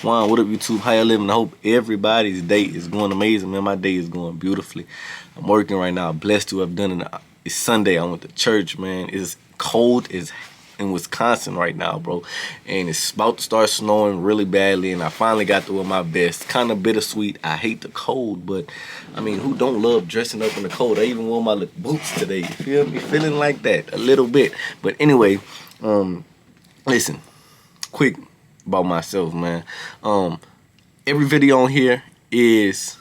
Juan, what up, YouTube? How you living? I hope everybody's day is going amazing, man. My day is going beautifully. I'm working right now. Blessed to have done it. It's Sunday. I went to church, man. It's cold as in Wisconsin right now, bro. And it's about to start snowing really badly, and I finally got to wear my vest. Kind of bittersweet. I hate the cold, but, I mean, who don't love dressing up in the cold? I even wore my little boots today. You feel me? Feeling like that a little bit. But anyway, listen, quick about myself, man. Every video on here is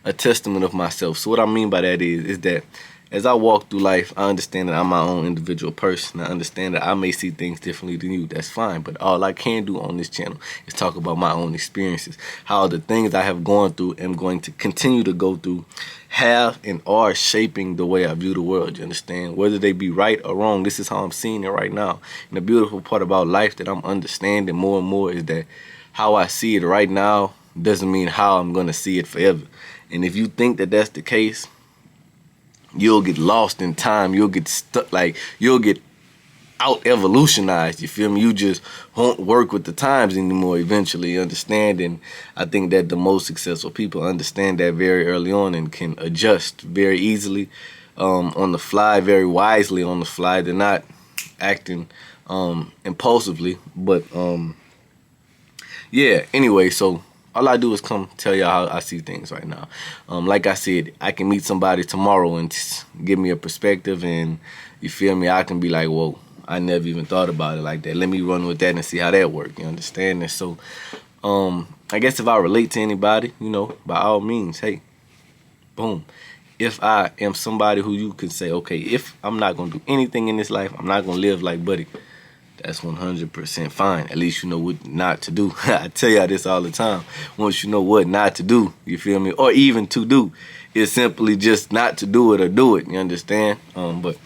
a testament of myself. So what I mean by that is that as I walk through life, I understand that I'm my own individual person. I understand that I may see things differently than you. That's fine. But all I can do on this channel is talk about my own experiences, how the things I have gone through and going to continue to go through have and are shaping the way I view the world. You understand? Whether they be right or wrong, this is how I'm seeing it right now. And the beautiful part about life that I'm understanding more and more is that how I see it right now doesn't mean how I'm going to see it forever. And if you think that that's the case, you'll get lost in time. You'll get stuck, like you'll get out evolutionized. You feel me? You just won't work with the times anymore eventually, you understand? And I think that the most successful people understand that very early on and can adjust very easily on the fly, very wisely on the fly. They're not acting impulsively, but yeah, anyway, so all I do is come tell y'all how I see things right now. Like I said, I can meet somebody tomorrow and give me a perspective, and you feel me? I can be like, whoa, I never even thought about it like that. Let me run with that and see how that works. You understand? And so, I guess if I relate to anybody, you know, by all means, hey, boom. If I am somebody who you can say, okay, if I'm not gonna do anything in this life, I'm not gonna live like Buddy, that's 100% fine. At least you know what not to do. I tell y'all this all the time. Once you know what not to do, you feel me? Or even to do. It's simply just not to do it or do it. You understand? But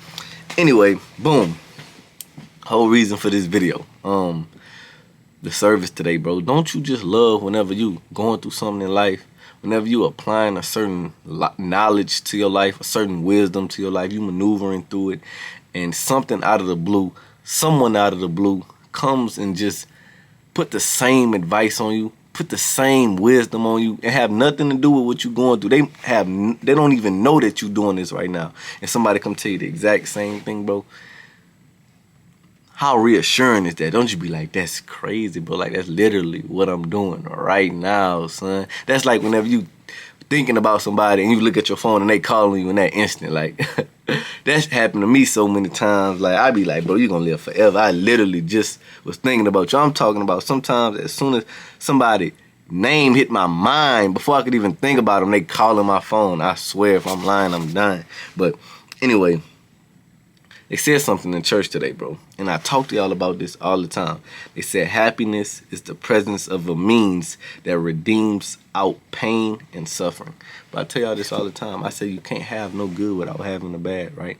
anyway, boom. Whole reason for this video. The service today, bro. Don't you just love whenever you going through something in life, whenever you applying a certain knowledge to your life, a certain wisdom to your life, you maneuvering through it, and something out of the blue, someone out of the blue comes and just put the same advice on you, put the same wisdom on you, and have nothing to do with what you're going through. They don't even know that you're doing this right now. And somebody come tell you the exact same thing, bro. How reassuring is that? Don't you be like, that's crazy, bro. Like, that's literally what I'm doing right now, son. That's like whenever you thinking about somebody and you look at your phone and they calling you in that instant. Like, that's happened to me so many times. Like, I be like, bro, you gonna live forever. I literally just was thinking about you. I'm talking about sometimes as soon as somebody name hit my mind, before I could even think about them, they calling my phone. I swear, if I'm lying, I'm dying. But anyway, they said something in church today, bro. And I talk to y'all about this all the time. They said happiness is the presence of a means that redeems out pain and suffering. But I tell y'all this all the time. I say you can't have no good without having the bad, right?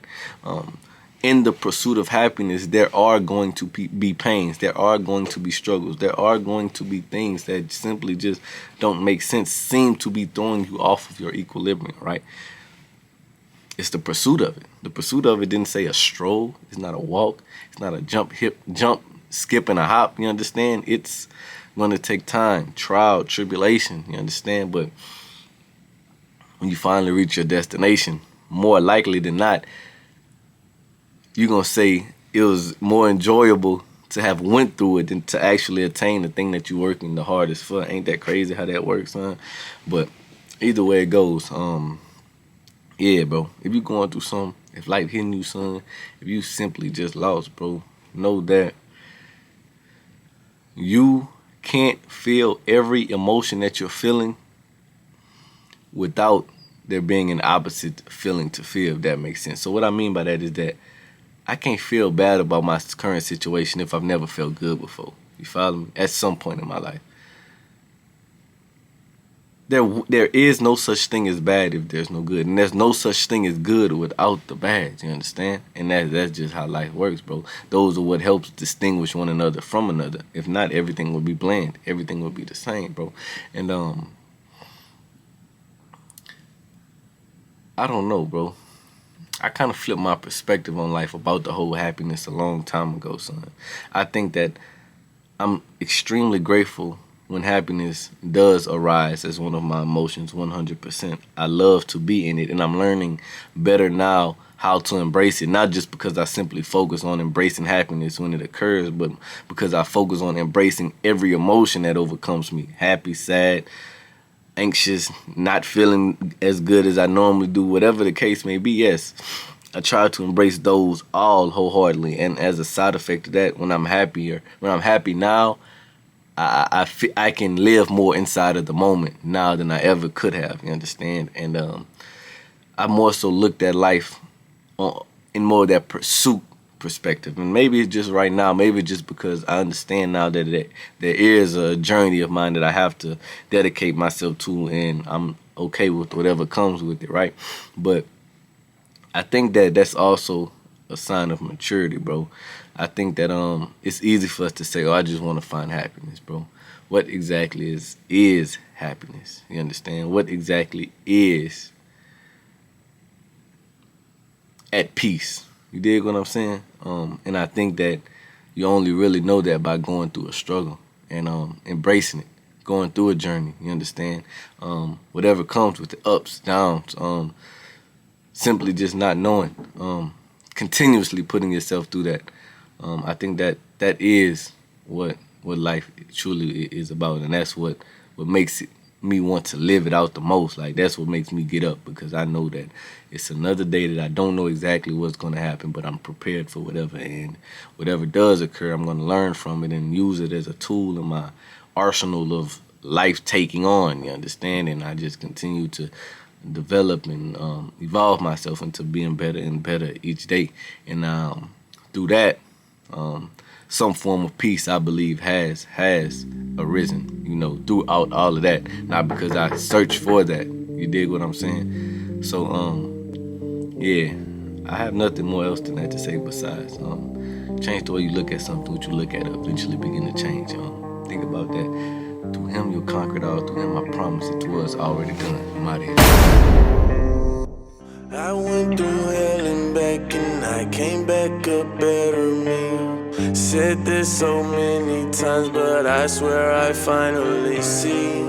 In the pursuit of happiness, there are going to be pains. There are going to be struggles. There are going to be things that simply just don't make sense, seem to be throwing you off of your equilibrium, right? It's the pursuit of it. The pursuit of it didn't say a stroll. It's not a walk. It's not a jump, skip, and a hop. You understand? It's going to take time, trial, tribulation. You understand? But when you finally reach your destination, more likely than not, you're going to say it was more enjoyable to have went through it than to actually attain the thing that you're working the hardest for. Ain't that crazy how that works, huh? But either way it goes, yeah, bro, if you're going through something, if life hitting you, son, if you simply just lost, bro, know that you can't feel every emotion that you're feeling without there being an opposite feeling to feel, if that makes sense. So what I mean by that is that I can't feel bad about my current situation if I've never felt good before. You follow me? At some point in my life. There is no such thing as bad if there's no good. And there's no such thing as good without the bad, you understand? And that's just how life works, bro. Those are what helps distinguish one another from another. If not, everything would be bland. Everything would be the same, bro. And I don't know, bro. I kind of flipped my perspective on life about the whole happiness a long time ago, son. I think that I'm extremely grateful when happiness does arise as one of my emotions 100%. I love to be in it, and I'm learning better now how to embrace it, not just because I simply focus on embracing happiness when it occurs, but because I focus on embracing every emotion that overcomes me. Happy, sad, anxious, not feeling as good as I normally do, whatever the case may be. Yes, I try to embrace those all wholeheartedly, and as a side effect of that, when I'm happy now, I can live more inside of the moment now than I ever could have. You understand? And I more so looked at life in more of that pursuit perspective. And maybe it's just right now, maybe it's just because I understand now that there is a journey of mine that I have to dedicate myself to, and I'm okay with whatever comes with it, right? But I think that that's also a sign of maturity, bro. I think that it's easy for us to say, "Oh, I just want to find happiness, bro." What exactly is happiness? You understand? What exactly is at peace? You dig what I'm saying? And I think that you only really know that by going through a struggle and embracing it, going through a journey. You understand? Whatever comes with the ups, downs, simply just not knowing, continuously putting yourself through that. I think that is what life truly is about, and that's what makes me want to live it out the most. Like, that's what makes me get up, because I know that it's another day that I don't know exactly what's going to happen, but I'm prepared for whatever, and whatever does occur, I'm going to learn from it and use it as a tool in my arsenal of life taking on. You understand? And I just continue to develop and evolve myself into being better and better each day. And through that, some form of peace, I believe, has arisen, throughout all of that. Not because I searched for that. You dig what I'm saying? So, yeah, I have nothing more else than that to say besides change the way you look at something. What you look at eventually begin to change. Think about that. Through him you'll conquer it all. Through him I promise it was already done. I'm out of here. I went through hell and back, and I came back a better me. Said this so many times, but I swear I finally see